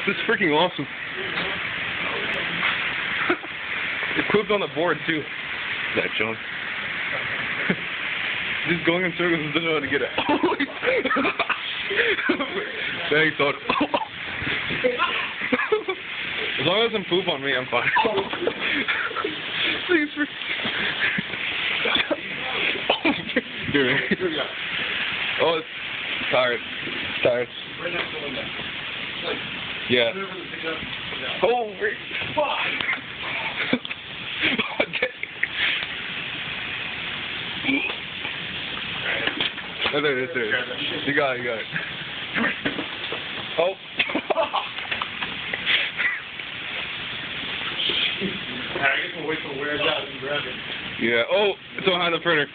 This is freaking awesome. It pooped on the board too. That junk. Just going in circles and doesn't know how to get it. Thanks, dog. As long as it doesn't poop on me, I'm fine. Please. Here we go. Oh, it's tired. It's tired. Right next to the window. Like, yeah. Oh, wait. Fuck! Oh, there it is, there it is. You got it, you got it. Oh. I guess we'll wait till it wears out and grab it. Yeah. Oh, it's behind the printer.